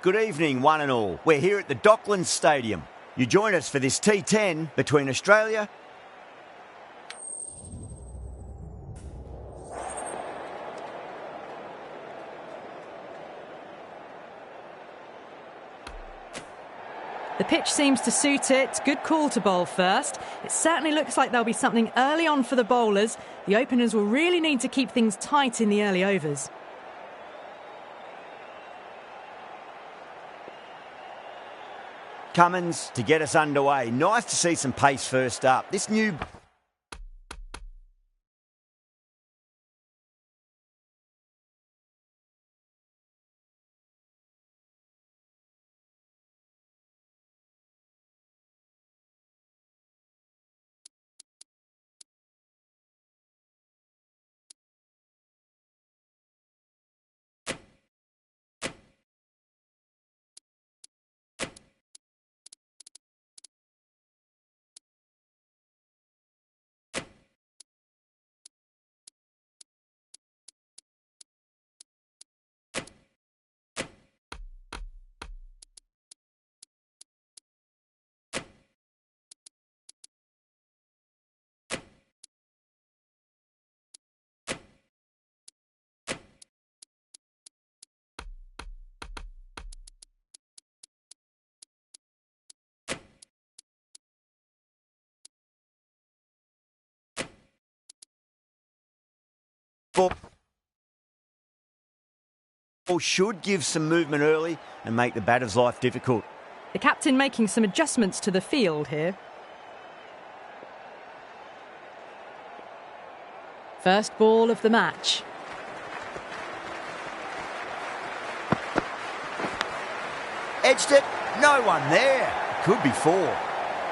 Good evening, one and all. We're here at the Docklands Stadium. You join us for this T10 between Australia. The pitch seems to suit it. Good call to bowl first. It certainly looks like there'll be something early on for the bowlers. The openers will really need to keep things tight in the early overs. Cummins to get us underway. Nice to see some pace first up. This new... Ball should give some movement early and make the batter's life difficult. The captain making some adjustments to the field here. First ball of the match. Edged it, no one there. Could be four.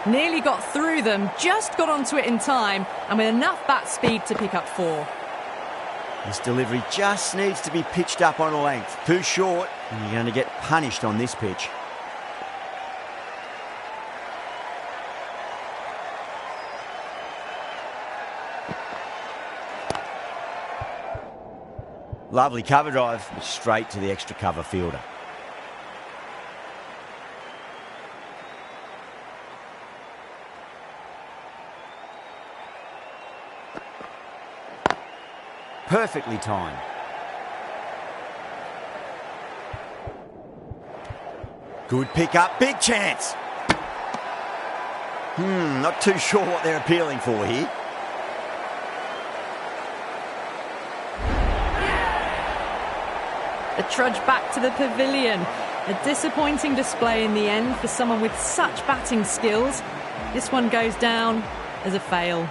Nearly got through them, just got onto it in time, and with enough bat speed to pick up four. This delivery just needs to be pitched up on a length. Too short, and you're going to get punished on this pitch. Lovely cover drive, straight to the extra cover fielder. Perfectly timed. Good pick up, big chance. Not too sure what they're appealing for here. The trudge back to the pavilion. A disappointing display in the end for someone with such batting skills. This one goes down as a fail.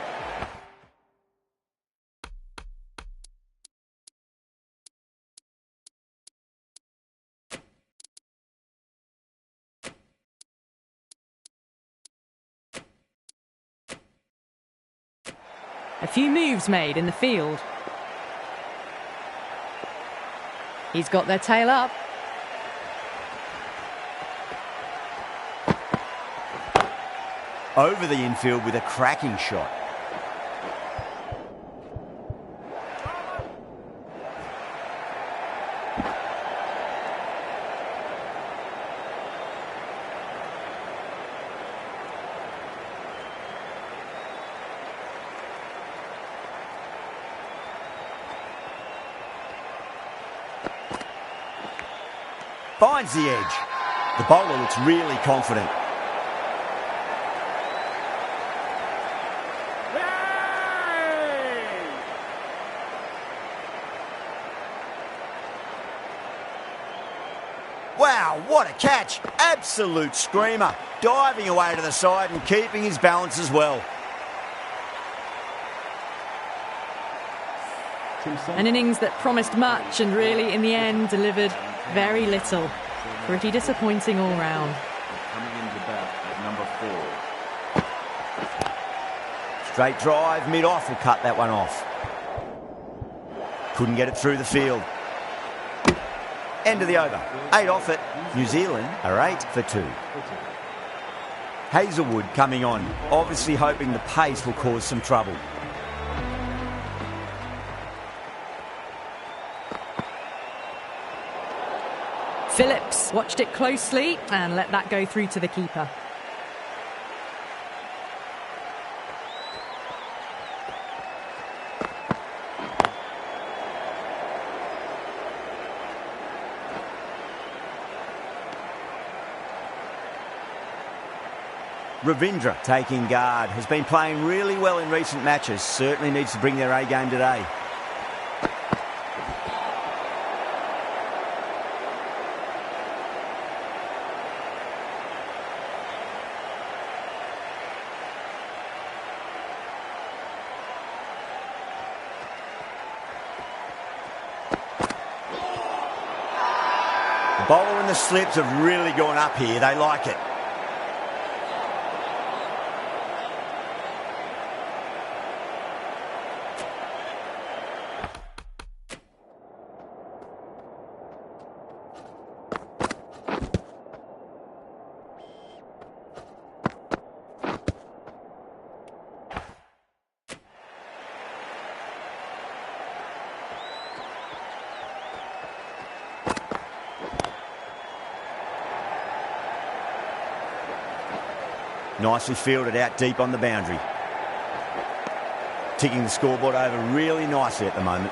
A few moves made in the field. He's got their tail up. Over the infield with a cracking shot. Finds the edge. The bowler looks really confident. Wow, what a catch. Absolute screamer. Diving away to the side and keeping his balance as well. An innings that promised much and really, in the end, delivered very little. Pretty disappointing all round. Coming into bat at number 4. Straight drive, mid-off will cut that one off. Couldn't get it through the field. End of the over. 8 off it. New Zealand are 8 for 2. Hazelwood coming on, obviously hoping the pace will cause some trouble. Phillips watched it closely and let that go through to the keeper. Ravindra taking guard, has been playing really well in recent matches, certainly needs to bring their A game today. The bowler and the slips have really gone up here, they like it. Nicely fielded out deep on the boundary. Ticking the scoreboard over really nicely at the moment.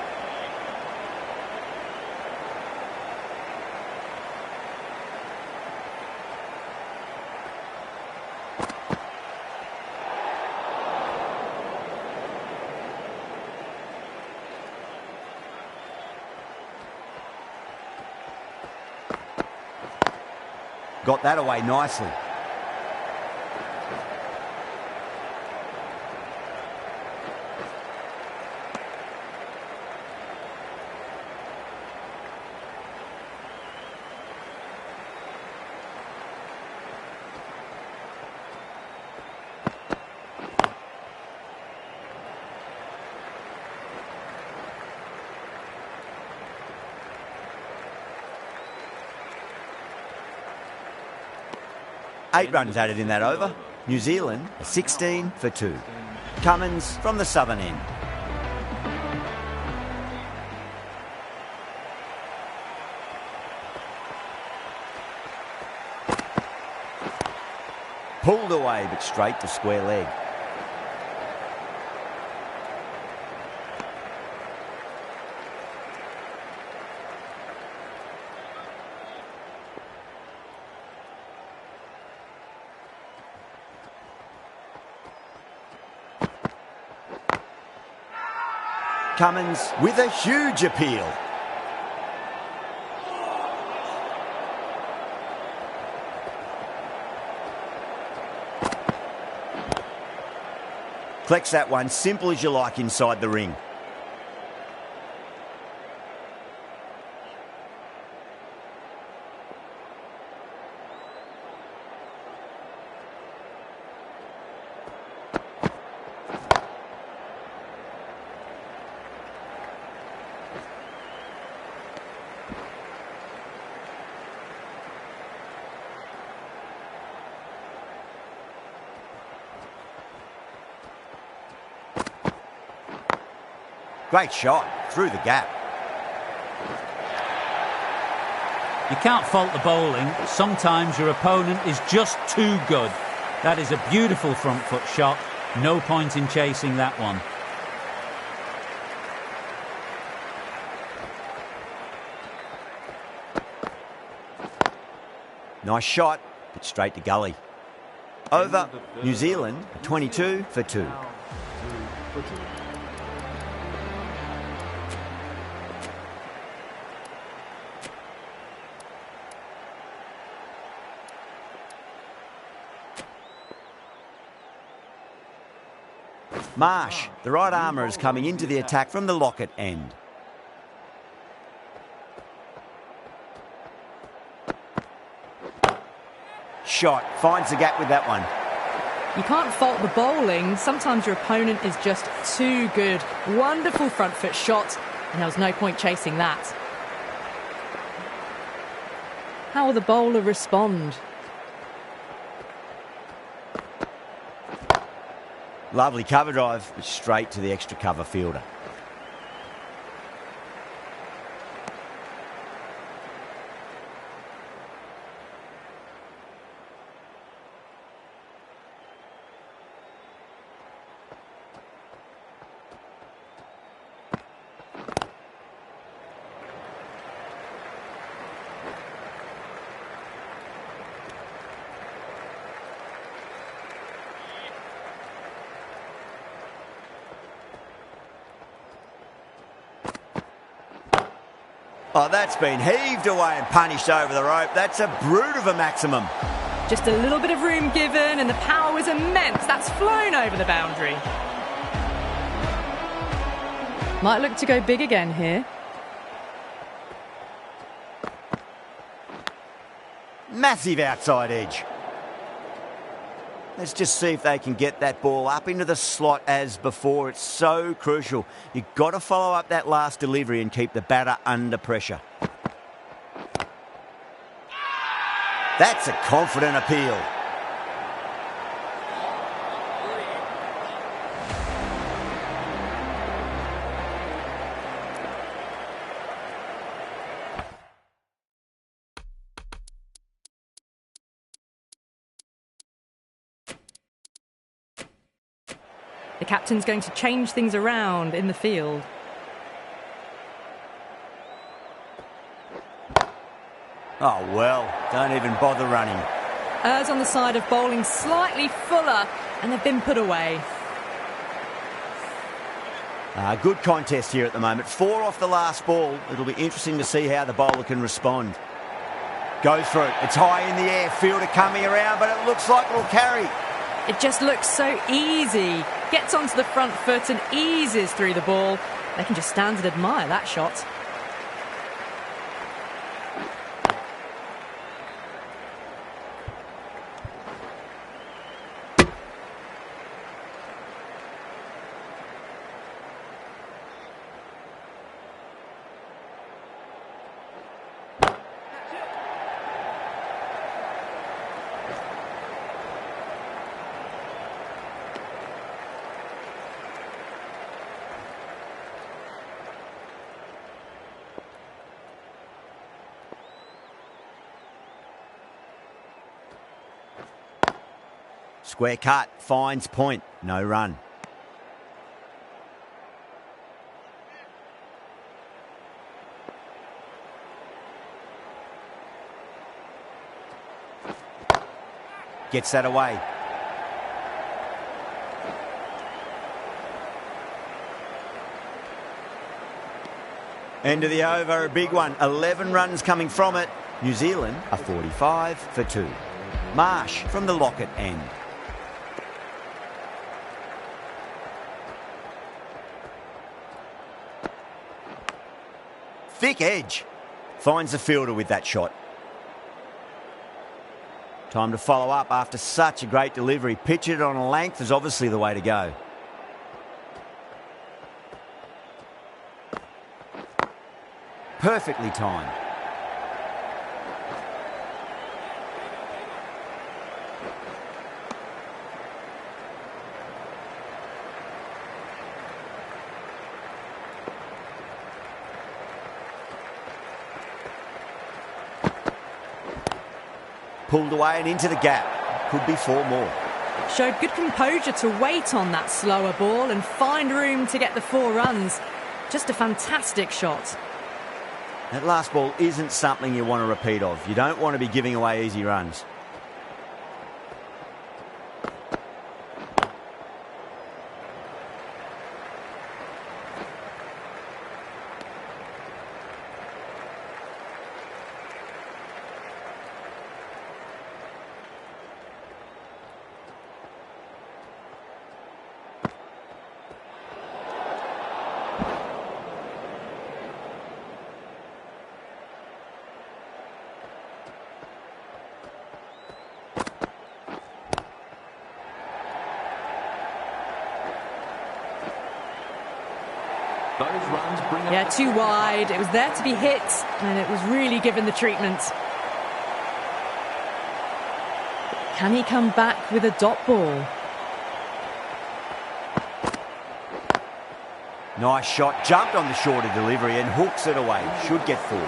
Got that away nicely. Eight runs added in that over. New Zealand, a 16 for 2. Cummins from the southern end. Pulled away, but straight to square leg. Cummins with a huge appeal. Collects that one, simple as you like inside the ring. Great shot, through the gap. You can't fault the bowling. Sometimes your opponent is just too good. That is a beautiful front foot shot. No point in chasing that one. Nice shot, but straight to gully. Over, New Zealand, 22 for 2. Marsh, the right armour, is coming into the attack from the Lockett end. Shot, finds the gap with that one. You can't fault the bowling. Sometimes your opponent is just too good. Wonderful front foot shot, and there was no point chasing that. How will the bowler respond? Lovely cover drive, but straight to the extra cover fielder. Oh, that's been heaved away and punished over the rope. That's a brute of a maximum. Just a little bit of room given and the power was immense. That's flown over the boundary. Might look to go big again here. Massive outside edge. Let's just see if they can get that ball up into the slot as before. It's so crucial. You've got to follow up that last delivery and keep the batter under pressure. That's a confident appeal. The captain's going to change things around in the field. Oh, well, don't even bother running. Errs on the side of bowling slightly fuller, and they've been put away. Good contest here at the moment. 4 off the last ball. It'll be interesting to see how the bowler can respond. Goes for it. It's high in the air. Fielder coming around, but it looks like it'll carry. It just looks so easy. Gets onto the front foot and eases through the ball. They can just stand and admire that shot. Square cut, finds point, no run. Gets that away. End of the over, a big one. 11 runs coming from it. New Zealand are 45 for 2. Marsh from the Lockett end. Thick edge. Finds the fielder with that shot. Time to follow up after such a great delivery. Pitch it on a length is obviously the way to go. Perfectly timed. Pulled away and into the gap. Could be 4 more. Showed good composure to wait on that slower ball and find room to get the 4 runs. Just a fantastic shot. That last ball isn't something you want to repeat of. You don't want to be giving away easy runs. Yeah, too wide. It was there to be hit, and it was really given the treatment. Can he come back with a dot ball? Nice shot. Jumped on the shorter delivery and hooks it away. Should get 4.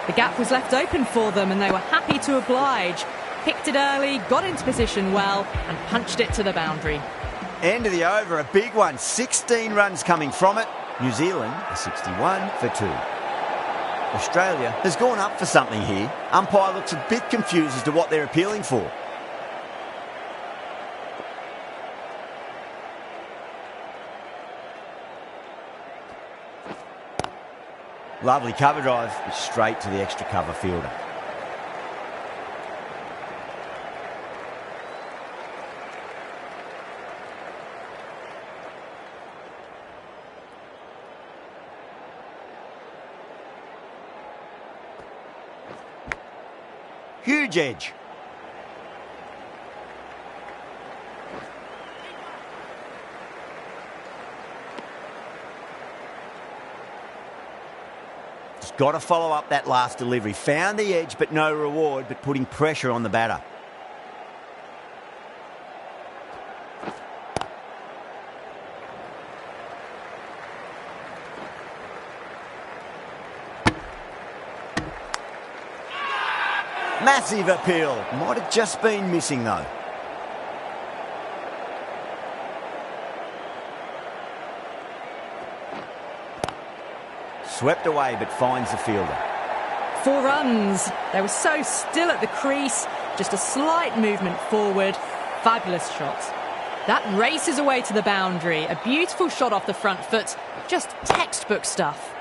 The gap was left open for them, and they were happy to oblige. Picked it early, got into position well, and punched it to the boundary. End of the over, a big one. 16 runs coming from it. New Zealand are 61 for 2. Australia has gone up for something here. Umpire looks a bit confused as to what they're appealing for. Lovely cover drive, but straight to the extra cover fielder. Huge edge. Just got to follow up that last delivery. Found the edge, but no reward, but putting pressure on the batter. Massive appeal. Might have just been missing though. Swept away but finds the fielder. 4 runs. They were so still at the crease. Just a slight movement forward. Fabulous shot. That races away to the boundary. A beautiful shot off the front foot. Just textbook stuff.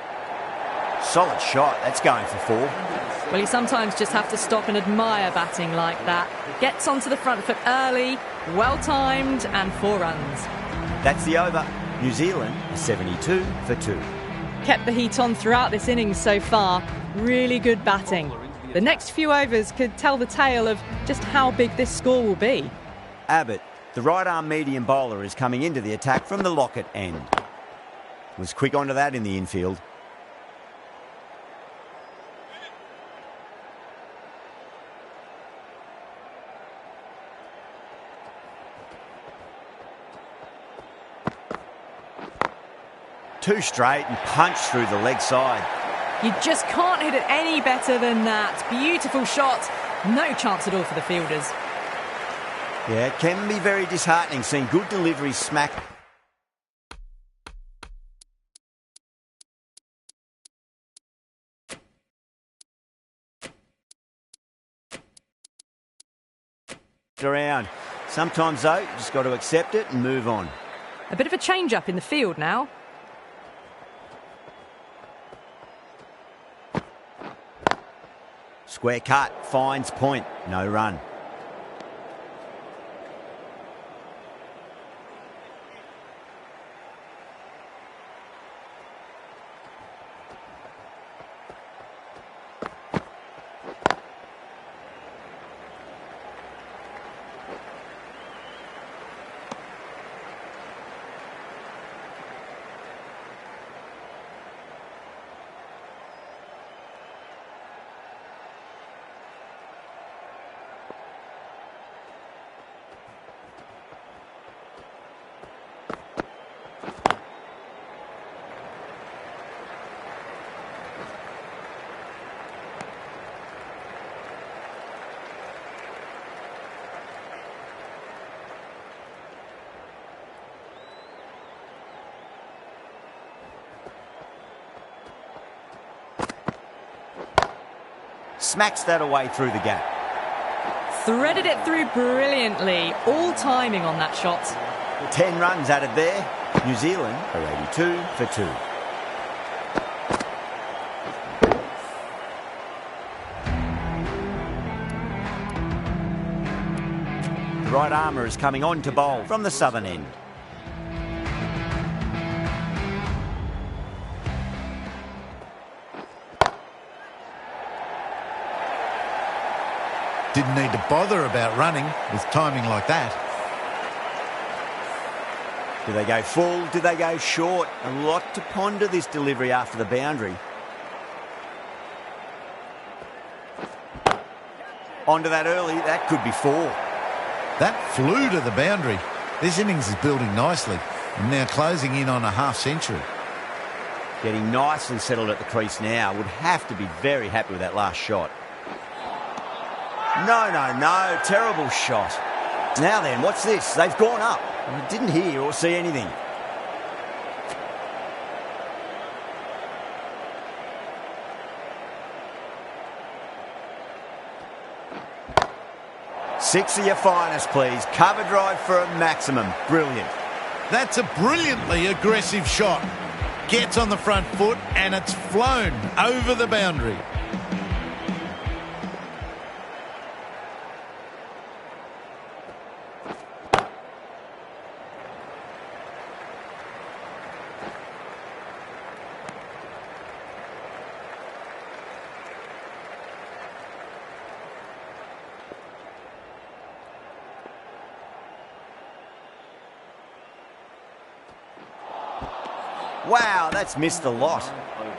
Solid shot. That's going for 4. Well, you sometimes just have to stop and admire batting like that. Gets onto the front foot early, well-timed, and 4 runs. That's the over. New Zealand are 72 for 2. Kept the heat on throughout this innings so far. Really good batting. The next few overs could tell the tale of just how big this score will be. Abbott, the right-arm medium bowler, is coming into the attack from the Lockett end. Was quick onto that in the infield. Two straight and punched through the leg side. You just can't hit it any better than that. Beautiful shot. No chance at all for the fielders. Yeah, it can be very disheartening seeing good deliveries smack around. Sometimes though, you just got to accept it and move on. A bit of a change-up in the field now. Square cut, finds point, no run. Smacks that away through the gap. Threaded it through brilliantly. All timing on that shot. 10 runs added there. New Zealand are 82 for 2. The right armour is coming on to bowl from the southern end. Didn't need to bother about running with timing like that. Do they go full? Do they go short? A lot to ponder this delivery after the boundary. Onto that early, that could be 4. That flew to the boundary. This innings is building nicely and now closing in on a half century. Getting nicely settled at the crease now. Would have to be very happy with that last shot. No. Terrible shot. Now then, what's this? They've gone up. I didn't hear or see anything. Six of your finest, please. Cover drive for a maximum. Brilliant. That's a brilliantly aggressive shot. gets on the front foot and it's flown over the boundary. Wow, that's missed a lot.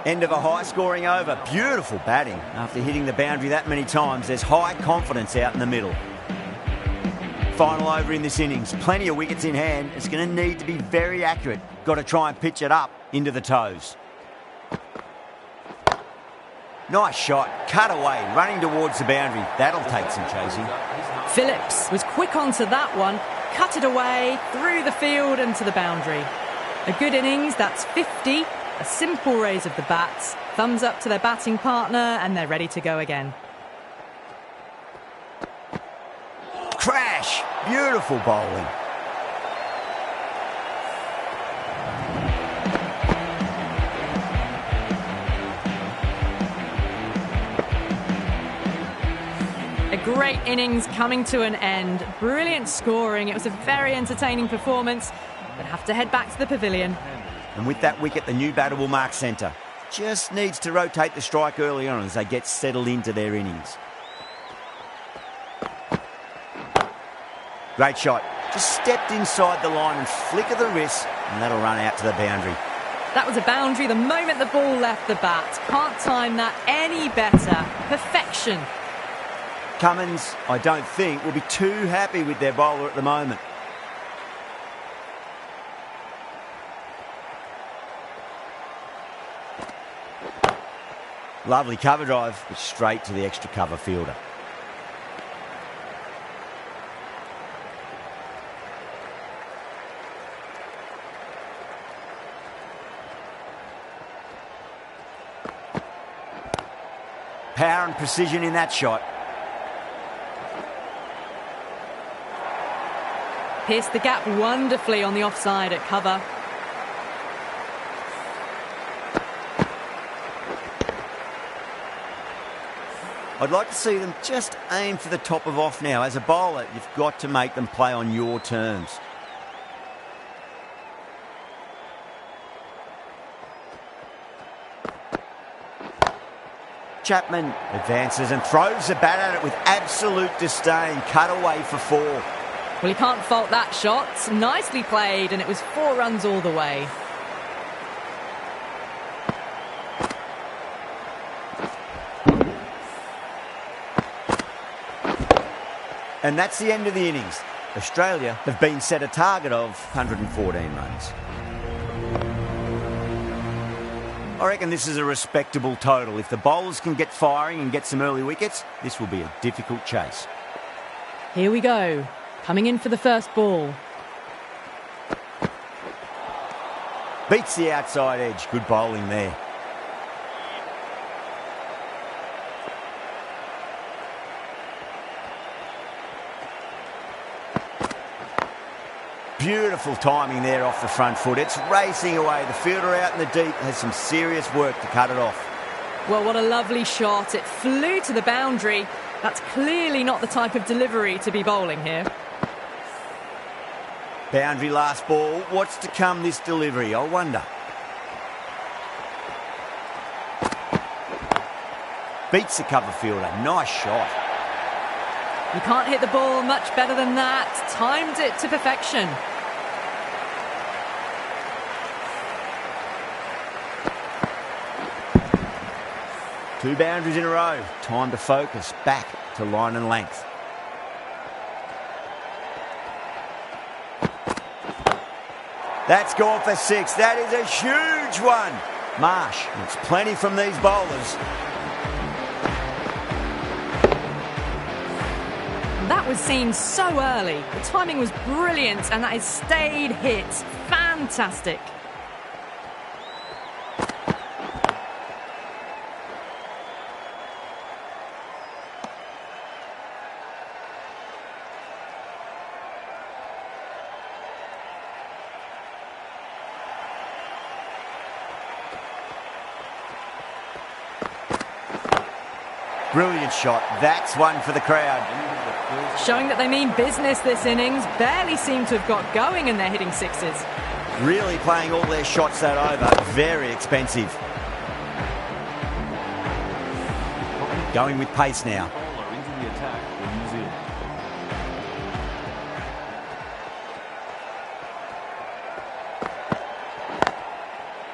End of a high-scoring over. Beautiful batting. After hitting the boundary that many times, there's high confidence out in the middle. Final over in this innings. Plenty of wickets in hand. It's going to need to be very accurate. Got to try and pitch it up into the toes. Nice shot. Cut away. Running towards the boundary. That'll take some chasing. Phillips was quick onto that one. Cut it away, through the field and to the boundary. A good innings, that's 50. A simple raise of the bats. Thumbs up to their batting partner and they're ready to go again. Crash! Beautiful bowling. A great innings coming to an end. Brilliant scoring. It was a very entertaining performance. But have to head back to the pavilion. And with that wicket, the new batter will mark centre. Just needs to rotate the strike early on as they get settled into their innings. Great shot. Just stepped inside the line and flick of the wrist, and that'll run out to the boundary. That was a boundary the moment the ball left the bat. Can't time that any better. Perfection. Cummins, I don't think, will be too happy with their bowler at the moment. Lovely cover drive, but straight to the extra cover fielder. Power and precision in that shot. Pierced the gap wonderfully on the offside at cover. I'd like to see them just aim for the top of off now. As a bowler, you've got to make them play on your terms. Chapman advances and throws the bat at it with absolute disdain. Cut away for 4. Well, you can't fault that shot. Nicely played, and it was 4 runs all the way. And that's the end of the innings. Australia have been set a target of 114 runs. I reckon this is a respectable total. If the bowlers can get firing and get some early wickets, this will be a difficult chase. Here we go. Coming in for the first ball. Beats the outside edge. Good bowling there. Beautiful timing there off the front foot. It's racing away. The fielder out in the deep has some serious work to cut it off. Well, what a lovely shot. It flew to the boundary. That's clearly not the type of delivery to be bowling here. Boundary last ball. What's to come this delivery, I wonder. Beats the cover fielder. Nice shot. You can't hit the ball much better than that. Timed it to perfection. Two boundaries in a row. Time to focus. Back to line and length. That's gone for 6. That is a huge one. Marsh gets plenty from these bowlers. That was seen so early. The timing was brilliant and that has stayed hit. Fantastic. Brilliant shot. That's one for the crowd. Showing that they mean business this innings. Barely seem to have got going and they're hitting sixes. Really playing all their shots that over. Very expensive. Going with pace now. Bowler into the attack for New Zealand.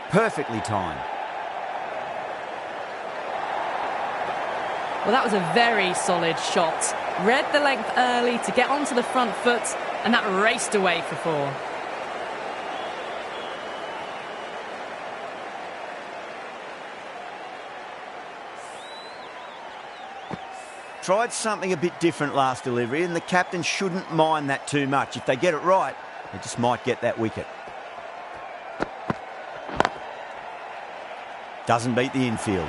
Perfectly timed. Well, that was a very solid shot. Read the length early to get onto the front foot, and that raced away for 4. Tried something a bit different last delivery, and the captain shouldn't mind that too much. If they get it right, they just might get that wicket. Doesn't beat the infield.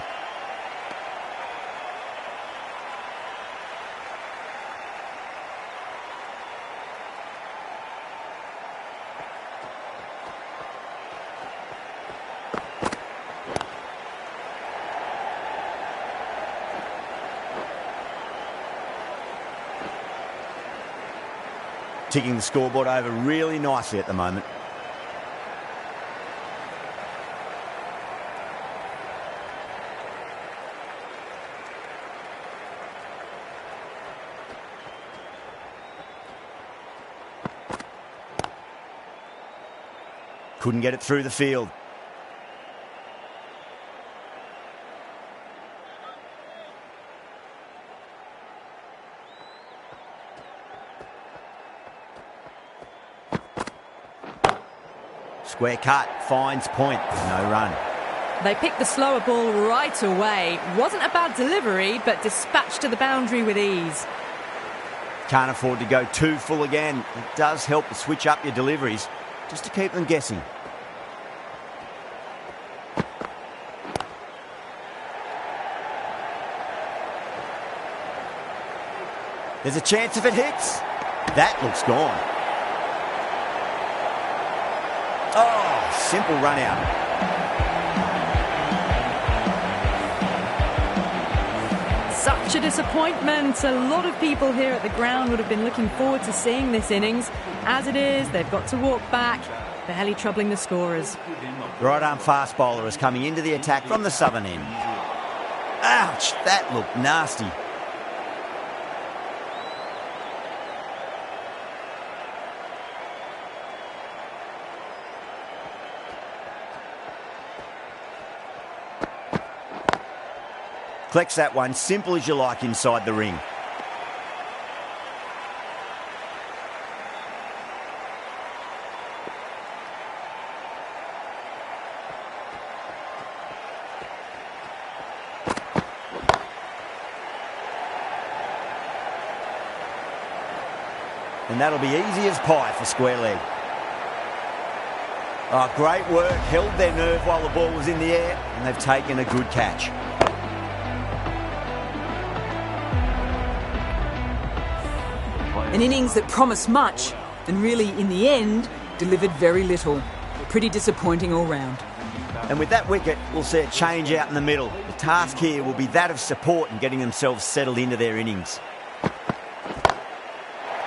Ticking the scoreboard over really nicely at the moment. Couldn't get it through the field. Square cut, finds point, no run. They picked the slower ball right away. Wasn't a bad delivery, but dispatched to the boundary with ease. Can't afford to go too full again. It does help to switch up your deliveries, just to keep them guessing. There's a chance if it hits. That looks gone. Oh, simple run out. Such a disappointment. A lot of people here at the ground would have been looking forward to seeing this innings. As it is, they've got to walk back, barely troubling the scorers. Right arm fast bowler is coming into the attack from the southern end. Ouch, that looked nasty. Collects that one, simple as you like inside the ring. And that'll be easy as pie for square leg. Oh, great work, held their nerve while the ball was in the air, and they've taken a good catch. An innings that promised much and really, in the end, delivered very little. Pretty disappointing all round. And with that wicket, we'll see a change out in the middle. The task here will be that of support and getting themselves settled into their innings.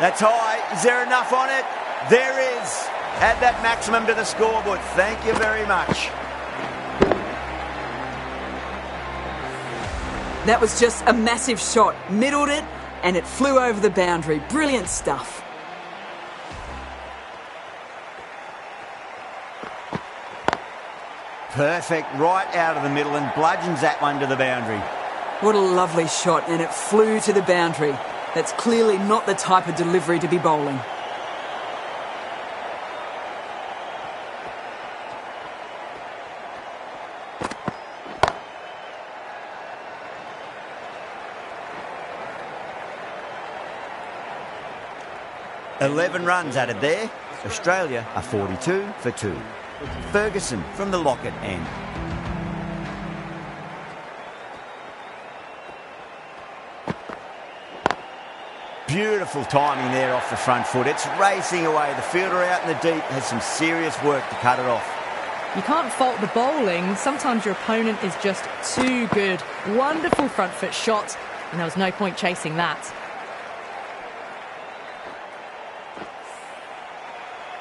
That's high. Is there enough on it? There is. Add that maximum to the scoreboard. Thank you very much. That was just a massive shot. Middled it, and it flew over the boundary. Brilliant stuff. Perfect, right out of the middle and bludgeons that one to the boundary. What a lovely shot, and it flew to the boundary. That's clearly not the type of delivery to be bowling. $11 runs added there. Australia are 42 for 2. Ferguson from the Lockett end. Beautiful timing there off the front foot. It's racing away. The fielder out in the deep has some serious work to cut it off. You can't fault the bowling. Sometimes your opponent is just too good. Wonderful front foot shot, and there was no point chasing that.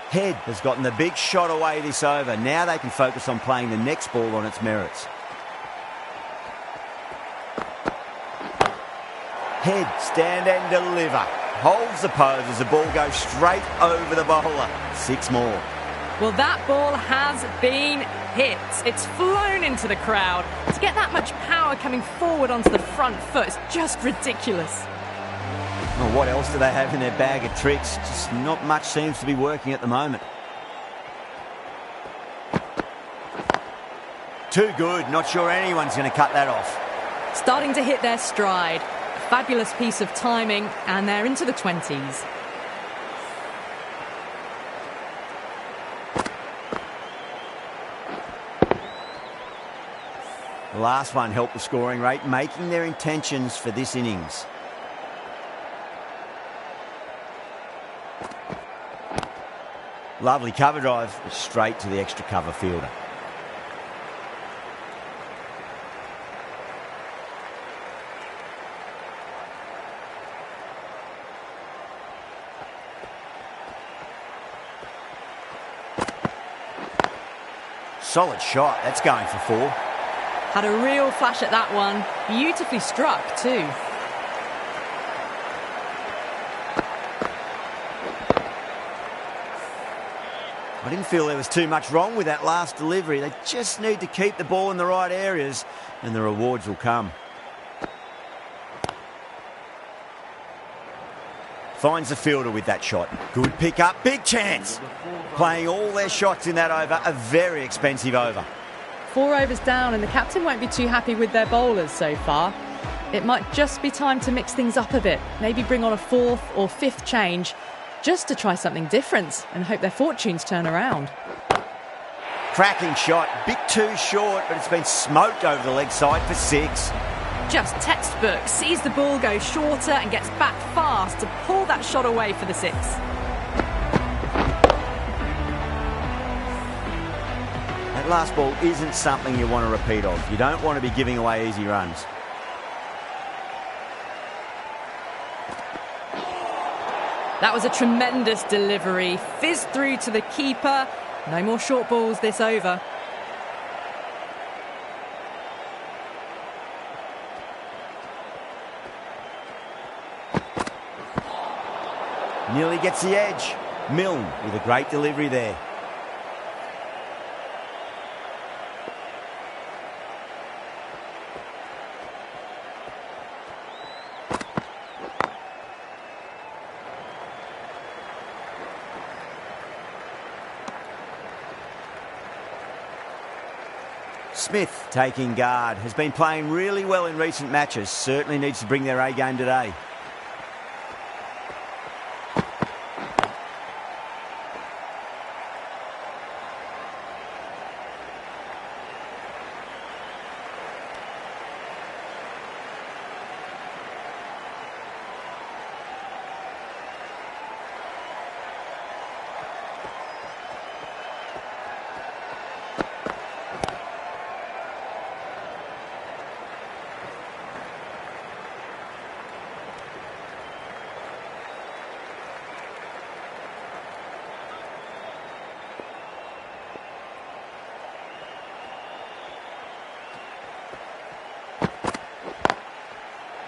Head has gotten the big shot away this over. Now they can focus on playing the next ball on its merits. Head, stand and deliver. Holds the pose as the ball goes straight over the bowler. 6 more. Well, that ball has been hit. It's flown into the crowd. To get that much power coming forward onto the front foot is just ridiculous. Well, what else do they have in their bag of tricks? Just not much seems to be working at the moment. Too good. Not sure anyone's going to cut that off. Starting to hit their stride. A fabulous piece of timing, and they're into the 20s. The last one helped the scoring rate, making their intentions for this innings. Lovely cover drive, straight to the extra cover fielder. Solid shot, that's going for 4. Had a real flash at that one. Beautifully struck too. I didn't feel there was too much wrong with that last delivery. They just need to keep the ball in the right areas and the rewards will come. Finds the fielder with that shot. Good pick up, big chance. Playing all their shots in that over, a very expensive over. 4 overs down, and the captain won't be too happy with their bowlers so far. It might just be time to mix things up a bit. Maybe bring on a 4th or 5th change just to try something different and hope their fortunes turn around. Cracking shot, bit too short, but it's been smoked over the leg side for 6. Just textbook. Sees the ball go shorter and gets back fast to pull that shot away for the 6. That last ball isn't something you want to repeat of. You don't want to be giving away easy runs. That was a tremendous delivery. Fizzed through to the keeper. No more short balls this over. Nearly gets the edge. Milne with a great delivery there. Smith taking guard. Has been playing really well in recent matches. Certainly needs to bring their A game today.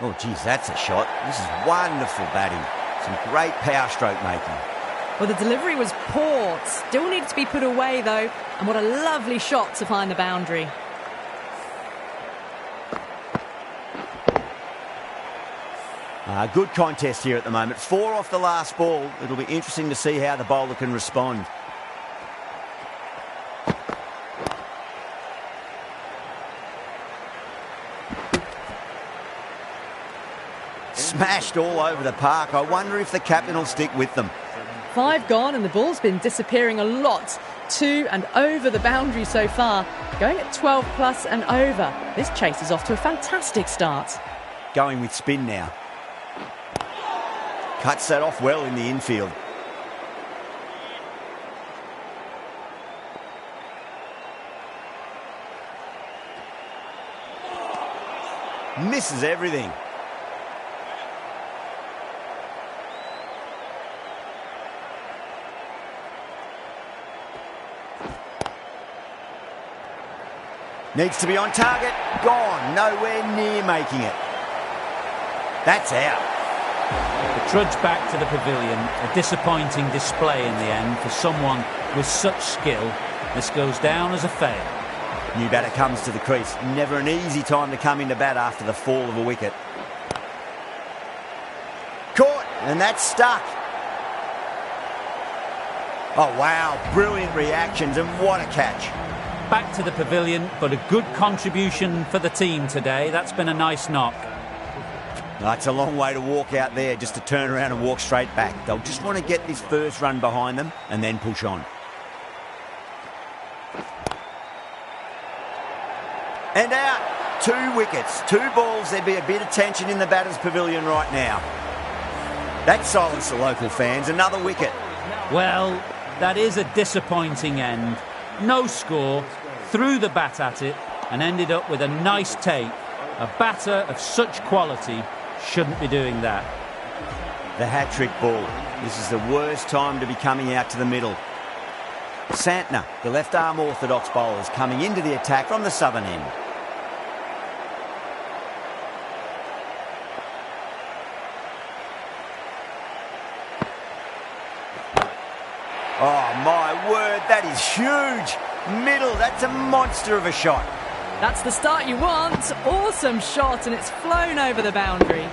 Oh, geez, that's a shot. This is wonderful batting. Some great power stroke making. Well, the delivery was poor. Still needed to be put away, though. And what a lovely shot to find the boundary. Good contest here at the moment. 4 off the last ball. It'll be interesting to see how the bowler can respond. Smashed all over the park. I wonder if the captain will stick with them. 5 gone, and the ball's been disappearing a lot to and over the boundary so far. Going at 12 plus and over. This chase is off to a fantastic start. Going with spin now. Cuts that off well in the infield. Misses everything. Needs to be on target. Gone. Nowhere near making it. That's out. The trudge back to the pavilion. A disappointing display in the end for someone with such skill. This goes down as a fail. New batter comes to the crease. Never an easy time to come into bat after the fall of a wicket. Caught, and that's stuck. Oh, wow. Brilliant reactions, and what a catch. Back to the pavilion, but a good contribution for the team today. That's been a nice knock. It's a long way to walk out there just to turn around and walk straight back. They'll just want to get this first run behind them and then push on. And out. 2 wickets, 2 balls. There'd be a bit of tension in the batter's pavilion right now. That silenced the local fans. Another wicket. Well, that is a disappointing end. No score, threw the bat at it and ended up with a nice take. A batter of such quality shouldn't be doing that. The hat-trick ball. This is the worst time to be coming out to the middle. Santner, the left-arm orthodox bowler, is coming into the attack from the southern end. Oh, my word, that is huge. Middle, that's a monster of a shot. That's the start you want. Awesome shot, and it's flown over the boundary.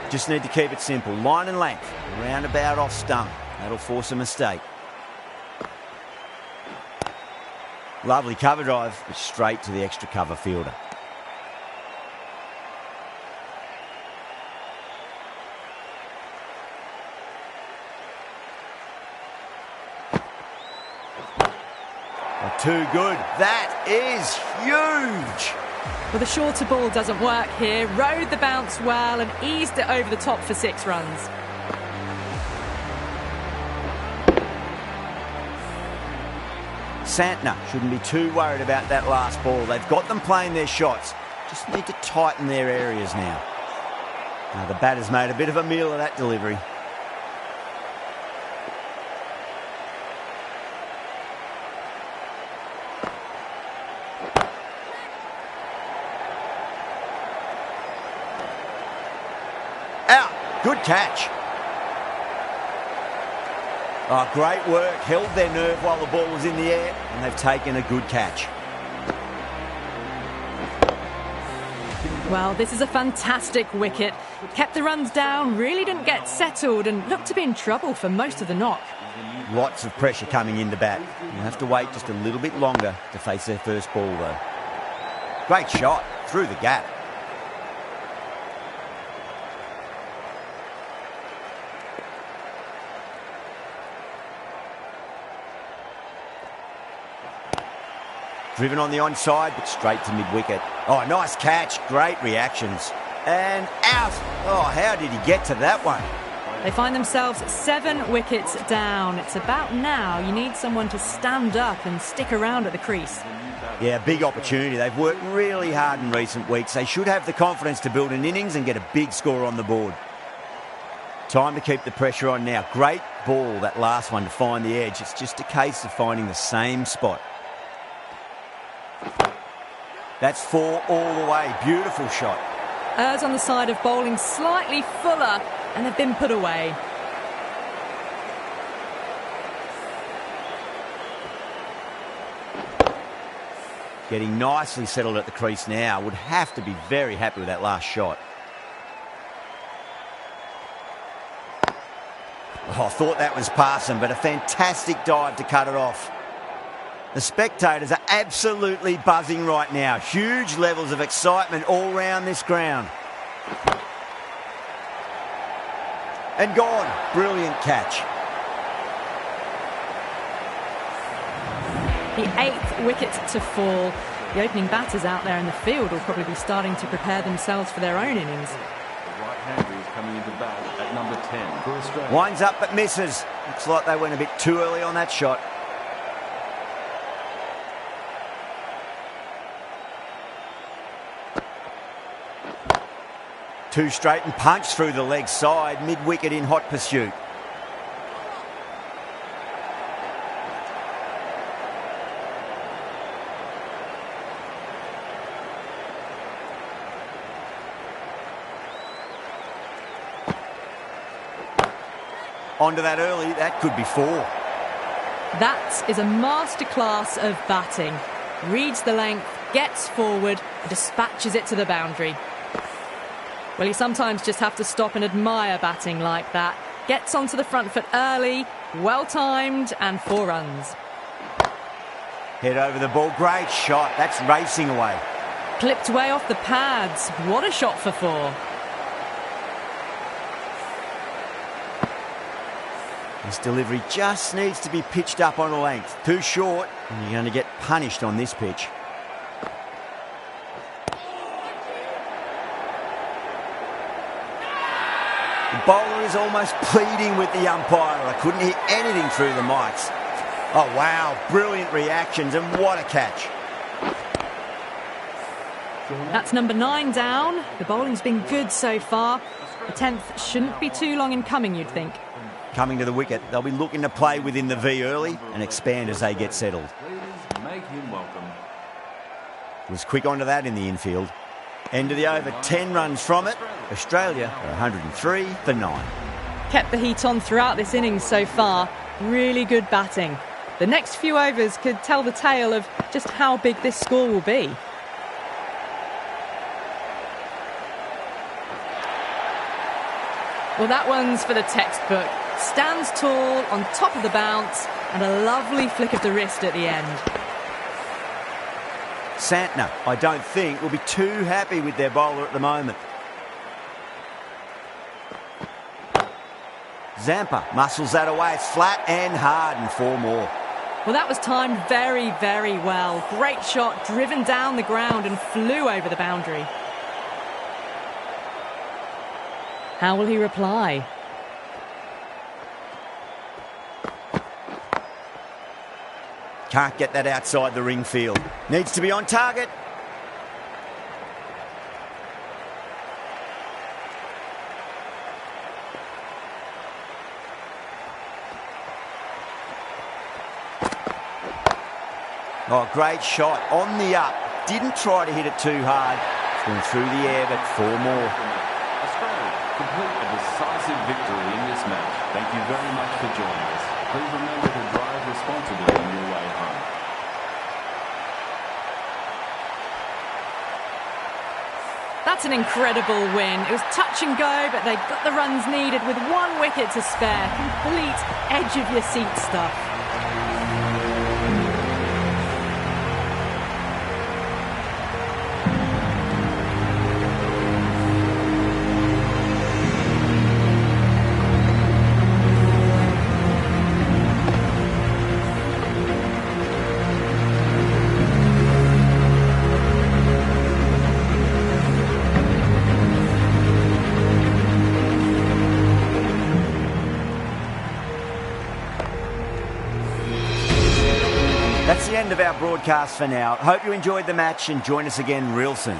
Just need to keep it simple. Line and length, roundabout off stump. That'll force a mistake. Lovely cover drive, but straight to the extra cover fielder. Too good. That is huge. Well, the shorter ball doesn't work here. Rode the bounce well and eased it over the top for 6 runs. Santner shouldn't be too worried about that last ball. They've got them playing their shots. Just need to tighten their areas now. Now the batter's made a bit of a meal of that delivery. Out. Good catch. Oh, great work. Held their nerve while the ball was in the air, and they've taken a good catch. Well, this is a fantastic wicket. Kept the runs down, really didn't get settled, and looked to be in trouble for most of the knock. Lots of pressure coming into bat. You'll have to wait just a little bit longer to face their first ball, though. Great shot. Through the gap. Driven on the onside, but straight to mid-wicket. Oh, nice catch. Great reactions. And out. Oh, how did he get to that one? They find themselves 7 wickets down. It's about now you need someone to stand up and stick around at the crease. Yeah, big opportunity. They've worked really hard in recent weeks. They should have the confidence to build an innings and get a big score on the board. Time to keep the pressure on now. Great ball, that last one, to find the edge. It's just a case of finding the same spot. That's 4 all the way. Beautiful shot. Errs on the side of bowling slightly fuller, and they've been put away. Getting nicely settled at the crease now. Would have to be very happy with that last shot. Oh, I thought that was passing, but a fantastic dive to cut it off. The spectators are absolutely buzzing right now. Huge levels of excitement all round this ground. And gone. Brilliant catch. The 8th wicket to fall. The opening batters out there in the field will probably be starting to prepare themselves for their own innings. The right-hander is coming into bat at number 10 for Australia. Winds up but misses. Looks like they went a bit too early on that shot. Two straight and punch through the leg side, mid-wicket in hot pursuit. Onto that early, that could be 4. That is a masterclass of batting. Reads the length, gets forward, and dispatches it to the boundary. Well, you sometimes just have to stop and admire batting like that. Gets onto the front foot early, well-timed, and 4 runs. Head over the ball, great shot. That's racing away. Clipped way off the pads. What a shot for 4. This delivery just needs to be pitched up on a length. Too short, and you're going to get punished on this pitch. The bowler is almost pleading with the umpire. I couldn't hear anything through the mics. Oh, wow. Brilliant reactions, and what a catch. That's number 9 down. The bowling's been good so far. The 10th shouldn't be too long in coming, you'd think. Coming to the wicket, they'll be looking to play within the V early and expand as they get settled. Please make him welcome. Was quick onto that in the infield. End of the over, 10 runs from it. Australia are 103 for 9. Kept the heat on throughout this innings so far. Really good batting. The next few overs could tell the tale of just how big this score will be. Well, that one's for the textbook. Stands tall, on top of the bounce, and a lovely flick of the wrist at the end. Santner, I don't think, will be too happy with their bowler at the moment. Zampa muscles that away. It's flat and hard, and 4 more. Well, that was timed very, very well. Great shot, driven down the ground and flew over the boundary. How will he reply? Can't get that outside the ring field. Needs to be on target. Oh, great shot. On the up. Didn't try to hit it too hard. It's gone through the air, but 4 more. Australia complete a decisive victory in this match. Thank you very much for joining us. Please remember to drive responsibly on your way home. That's an incredible win. It was touch and go, but they got the runs needed with 1 wicket to spare. Complete edge-of-your-seat stuff. That's the end of our broadcast for now. Hope you enjoyed the match and join us again real soon.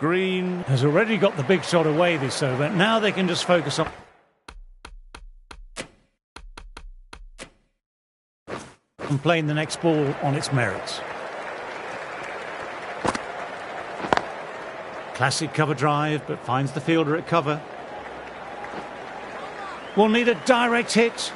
Green has already got the big shot away this over. Now they can just focus on playing the next ball on its merits. Classic cover drive, but finds the fielder at cover. Will need a direct hit.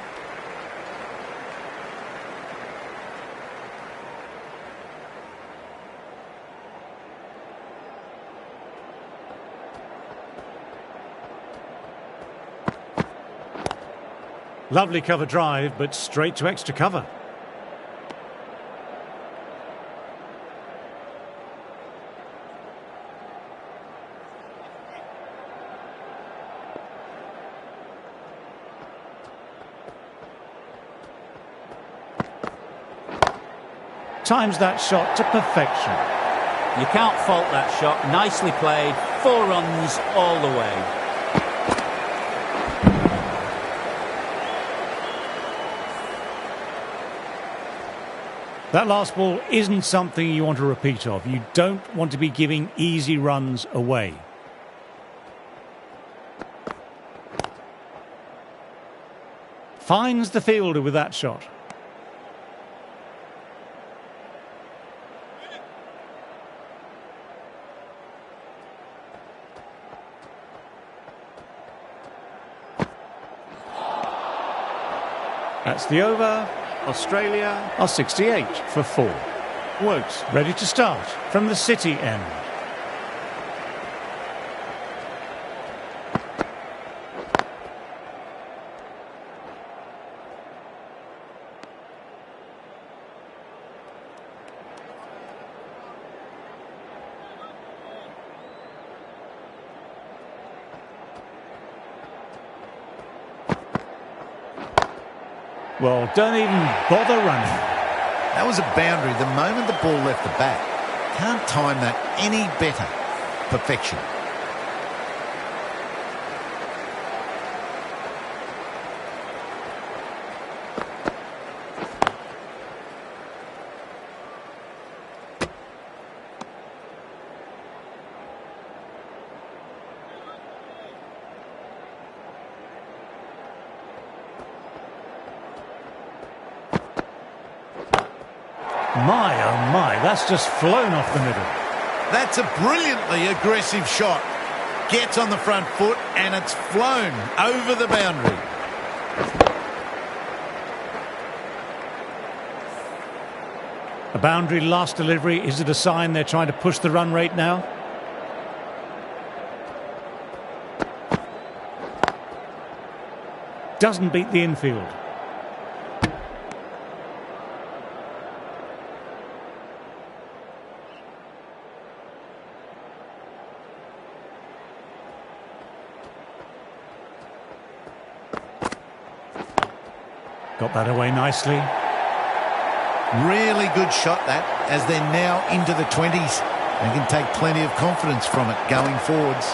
Lovely cover drive, but straight to extra cover. Times that shot to perfection. You can't fault that shot. Nicely played. 4 runs all the way. That last ball isn't something you want to repeat of. You don't want to be giving easy runs away. Finds the fielder with that shot. That's the over. Australia Are 68 for 4. Wokes ready to start from the City end. Well, don't even bother running. That was a boundary the moment the ball left the bat. Can't time that any better. Perfection. My, oh my, that's just flown off the middle. That's a brilliantly aggressive shot. Gets on the front foot and it's flown over the boundary. A boundary last delivery. Is it a sign they're trying to push the run rate now? Doesn't beat the infield. Got that away nicely. Really good shot that, as they're now into the 20s. They can take plenty of confidence from it going forwards.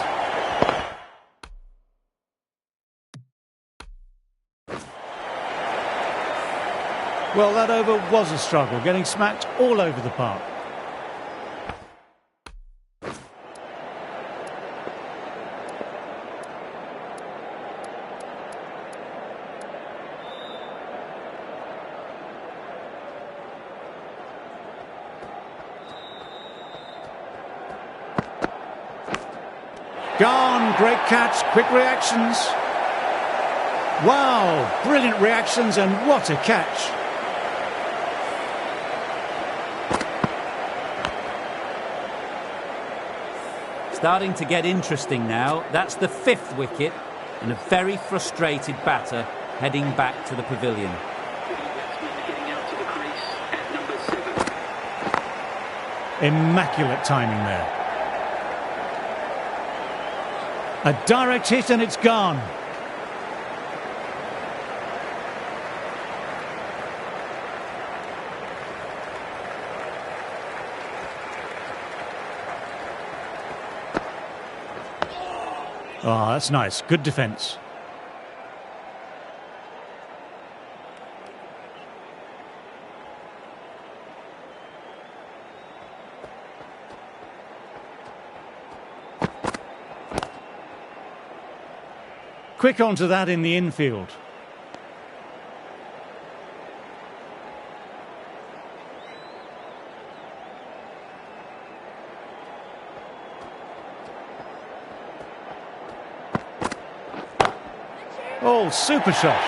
Well, that over was a struggle, getting smacked all over the park. Gone, great catch, quick reactions. Wow, brilliant reactions and what a catch. Starting to get interesting now. That's the 5th wicket and a very frustrated batter heading back to the pavilion. Immaculate timing there. A direct hit and it's gone. Oh, that's nice. Good defence. Quick onto that in the infield. Oh, super shot.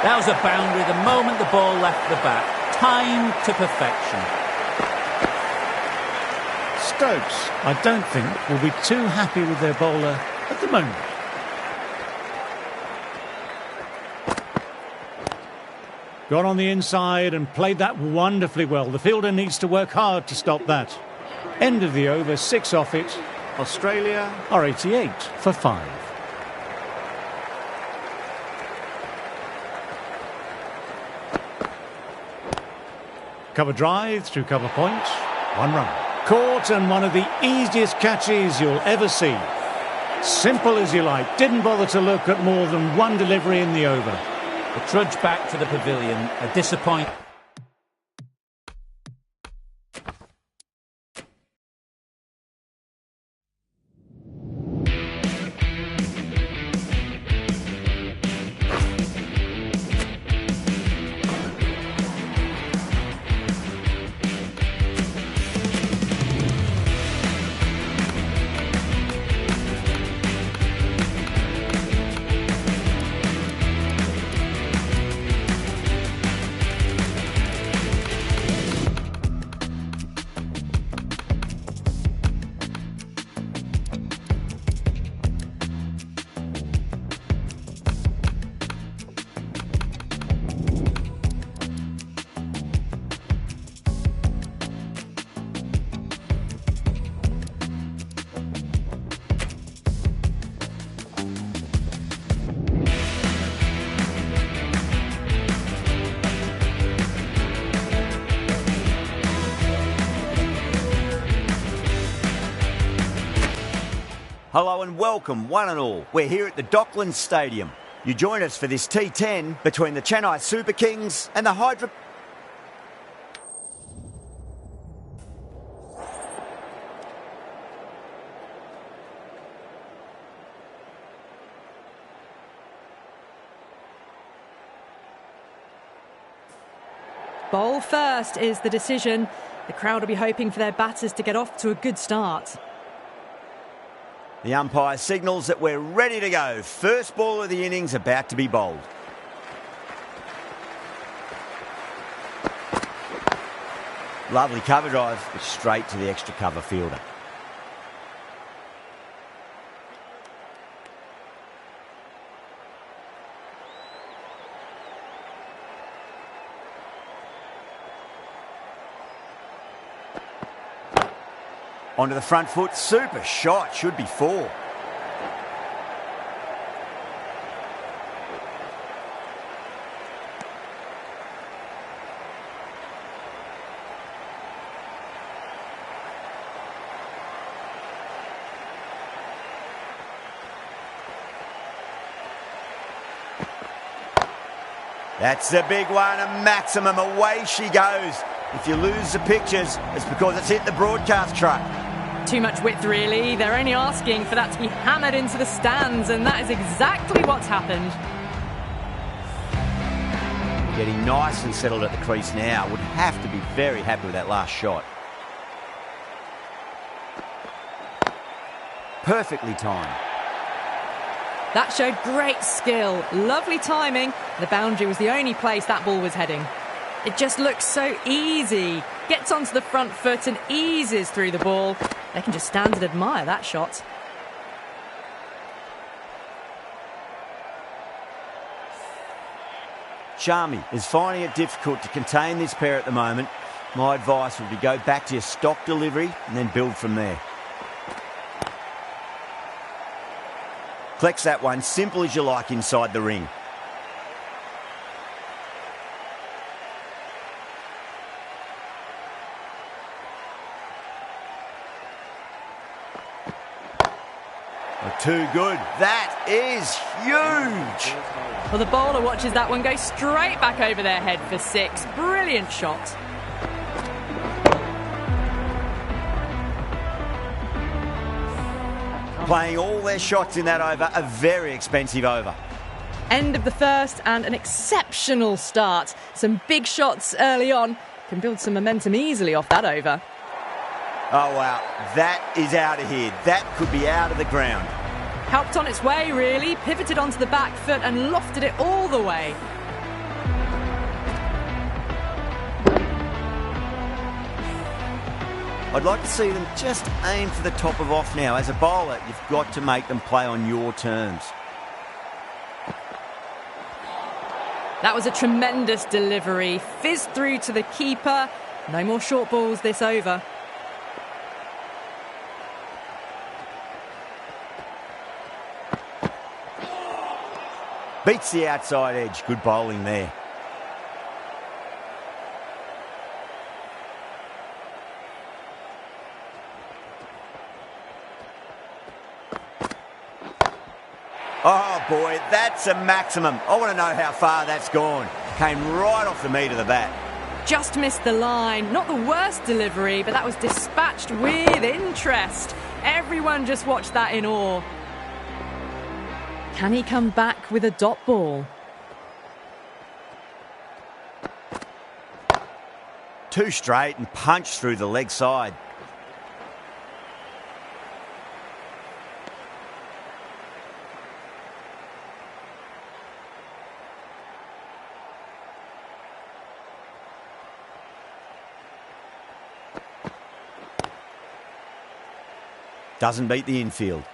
That was a boundary the moment the ball left the bat. Timed to perfection. Stokes, I don't think, will be too happy with their bowler at the moment. Got on the inside and played that wonderfully well. The fielder needs to work hard to stop that. End of the over, 6 off it. Australia are 88 for 5. Cover drive through cover point. 1 run. Caught, and one of the easiest catches you'll ever see. Simple as you like. Didn't bother to look at more than one delivery in the over. The trudge back to the pavilion, a disappointment. Hello and welcome, one and all. We're here at the Docklands Stadium. You join us for this T10 between the Chennai Super Kings and the Hydra... Bowl first is the decision. The crowd will be hoping for their batters to get off to a good start. The umpire signals that we're ready to go. First ball of the innings about to be bowled. Lovely cover drive, but straight to the extra cover fielder. Onto the front foot, super shot, should be 4. That's the big one, a maximum, away she goes. If you lose the pictures, it's because it's hit the broadcast truck. Too much width, really. They're only asking for that to be hammered into the stands, and that is exactly what's happened. Getting nice and settled at the crease now. Would have to be very happy with that last shot. Perfectly timed. That showed great skill. Lovely timing. The boundary was the only place that ball was heading. It just looks so easy. Gets onto the front foot and eases through the ball. They can just stand and admire that shot. Shami is finding it difficult to contain this pair at the moment. My advice would be go back to your stock delivery and then build from there. Collects that one, simple as you like inside the ring. Too good. That is huge. Well, the bowler watches that one go straight back over their head for 6. Brilliant shot. Playing all their shots in that over, a very expensive over. End of the first and an exceptional start. Some big shots early on. Can build some momentum easily off that over. Oh, wow. That is out of here. That could be out of the ground. Helped on its way, really. Pivoted onto the back foot and lofted it all the way. I'd like to see them just aim for the top of off now. As a bowler, you've got to make them play on your terms. That was a tremendous delivery. Fizzed through to the keeper. No more short balls this over. Beats the outside edge. Good bowling there. Oh boy, that's a maximum. I want to know how far that's gone. Came right off the meat of the bat. Just missed the line. Not the worst delivery, but that was dispatched with interest. Everyone just watched that in awe. Can he come back with a dot ball? Two straight and punched through the leg side. Doesn't beat the infield.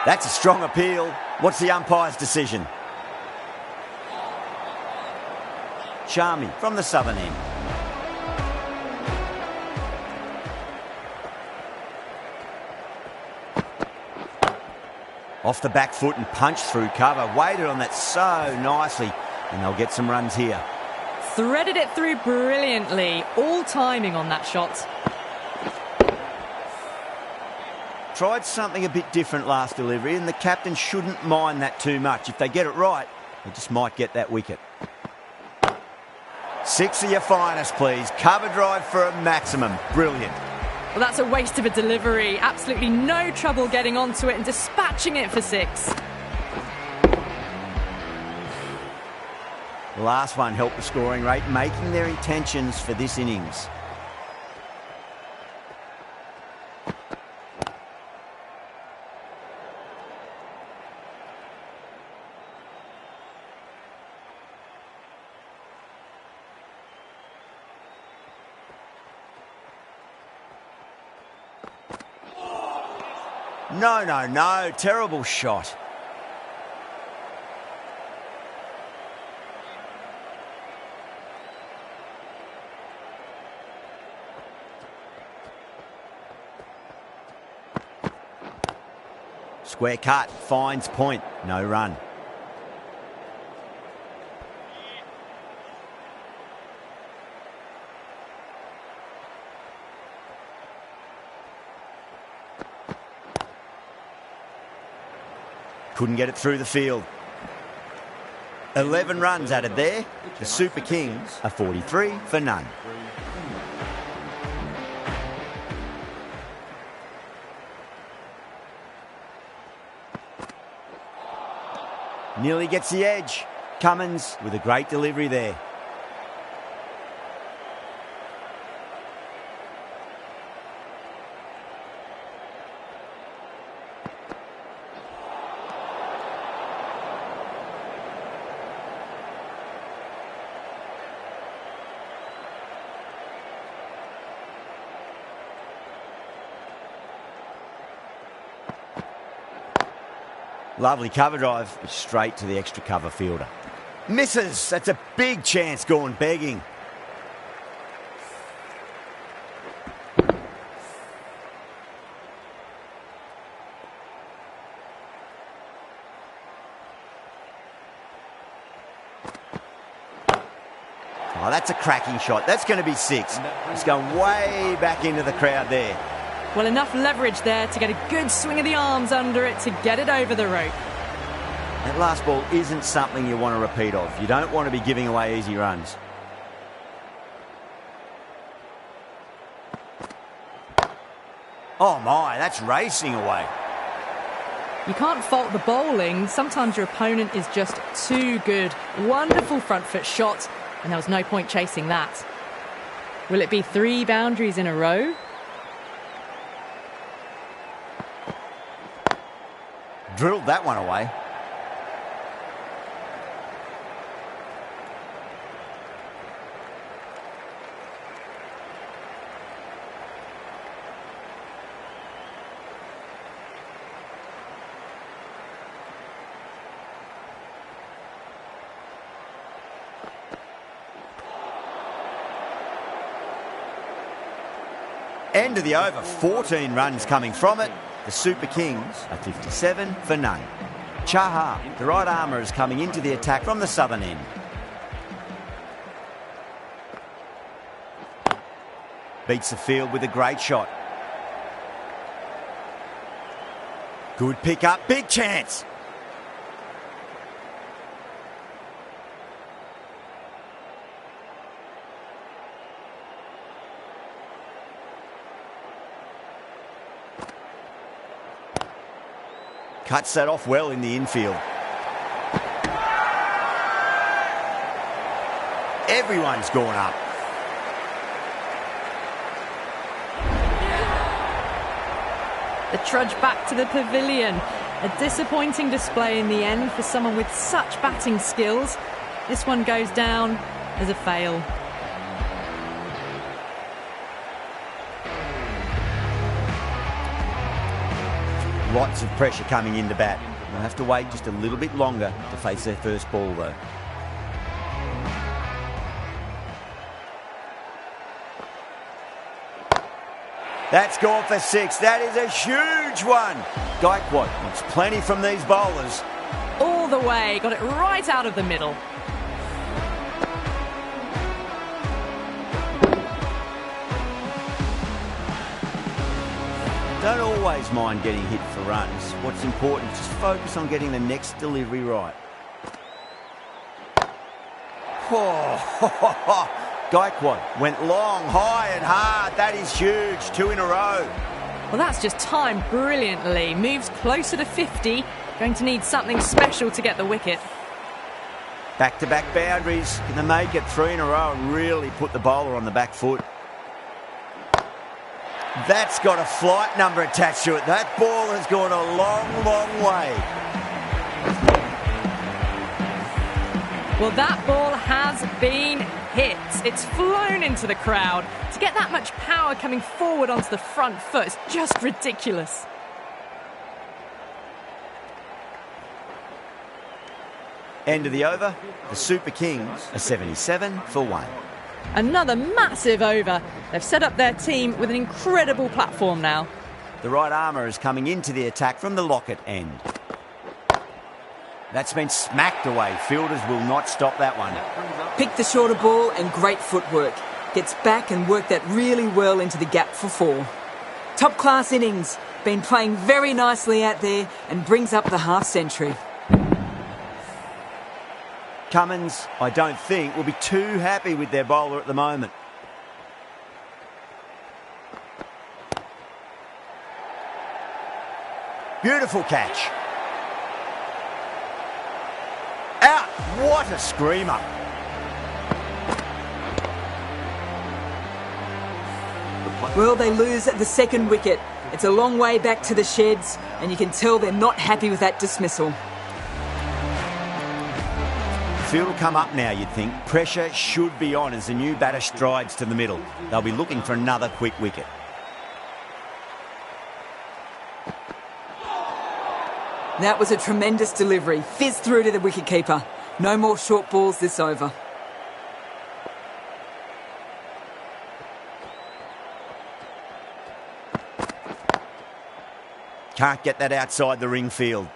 That's a strong appeal. What's the umpire's decision? Charmy from the southern end. Off the back foot and punched through cover. Waited on that so nicely, and they'll get some runs here. Threaded it through brilliantly. All timing on that shot. Tried something a bit different last delivery, and the captain shouldn't mind that too much. If they get it right, they just might get that wicket. 6 of your finest, please. Cover drive for a maximum. Brilliant. Well, that's a waste of a delivery. Absolutely no trouble getting onto it and dispatching it for 6. The last one helped the scoring rate, making their intentions for this innings. No. Terrible shot. Square cut. Finds point. No run. Couldn't get it through the field. 11 runs added there. The Super Kings are 43 for none. Nearly gets the edge. Cummins with a great delivery there. Lovely cover drive, straight to the extra cover fielder. Misses. That's a big chance gone begging. Oh, that's a cracking shot. That's going to be 6. It's going way back into the crowd there. Well, enough leverage there to get a good swing of the arms under it to get it over the rope. That last ball isn't something you want to repeat of. You don't want to be giving away easy runs. Oh my, that's racing away. You can't fault the bowling. Sometimes your opponent is just too good. Wonderful front foot shot, and there was no point chasing that. Will it be 3 boundaries in a row? Drilled that one away. End of the over, 14 runs coming from it. The Super Kings are 57 for none. Chaha, the right armour, is coming into the attack from the southern end. Beats the field with a great shot. Good pick up, big chance. Cuts that off well in the infield. Everyone's gone up. The trudge back to the pavilion. A disappointing display in the end for someone with such batting skills. This one goes down as a fail. Lots of pressure coming into bat. They'll have to wait just a little bit longer to face their first ball though. That's gone for 6. That is a huge one. Gaikwad wants plenty from these bowlers. All the way, got it right out of the middle. Don't always mind getting hit for runs. What's important is just focus on getting the next delivery right. Oh, Gaikwad went long, high and hard. That is huge. 2 in a row. Well, that's just timed brilliantly. Moves closer to 50. Going to need something special to get the wicket. Back-to-back boundaries. Can they make it 3 in a row and really put the bowler on the back foot? That's got a flight number attached to it. That ball has gone a long, long way. Well, that ball has been hit. It's flown into the crowd. To get that much power coming forward onto the front foot is just ridiculous. End of the over. The Super Kings are 77 for 1. Another massive over. They've set up their team with an incredible platform now. The right armour is coming into the attack from the Lockett end. That's been smacked away. Fielders will not stop that one. Picked the shorter ball and great footwork. Gets back and worked that really well into the gap for 4. Top class innings. Been playing very nicely out there and brings up the half century. Cummins, I don't think, will be too happy with their bowler at the moment. Beautiful catch. Out. What a screamer. Well, they lose at the second wicket. It's a long way back to the sheds, and you can tell they're not happy with that dismissal. Field will come up now, you'd think. Pressure should be on as the new batter strides to the middle. They'll be looking for another quick wicket. That was a tremendous delivery. Fizzed through to the wicketkeeper. No more short balls this over. Can't get that outside the ring field.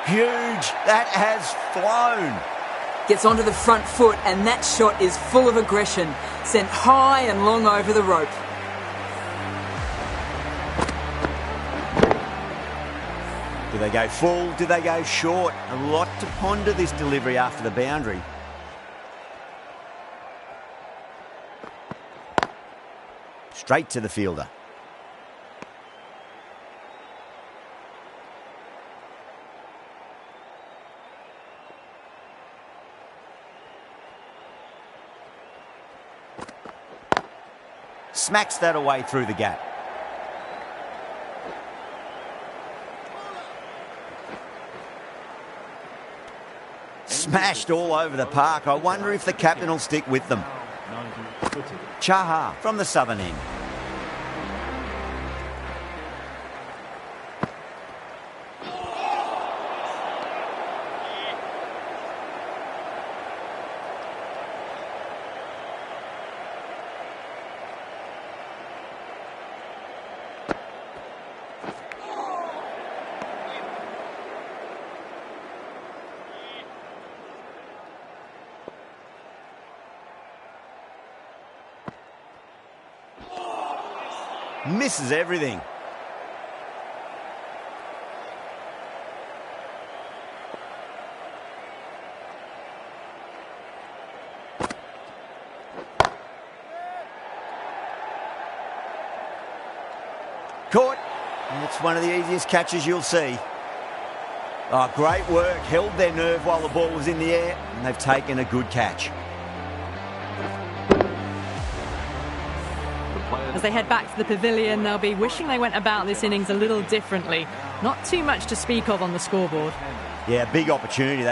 Huge. That has flown. Gets onto the front foot, and that shot is full of aggression. Sent high and long over the rope. Do they go full? Do they go short? A lot to ponder this delivery after the boundary. Straight to the fielder. Smacks that away through the gap. Smashed all over the park. I wonder if the captain will stick with them. Chaha from the southern end. misses everything. Caught. And it's one of the easiest catches you'll see. Oh, great work. Held their nerve while the ball was in the air, and they've taken a good catch. As they head back to the pavilion, they'll be wishing they went about this innings a little differently. Not too much to speak of on the scoreboard. Yeah, big opportunity.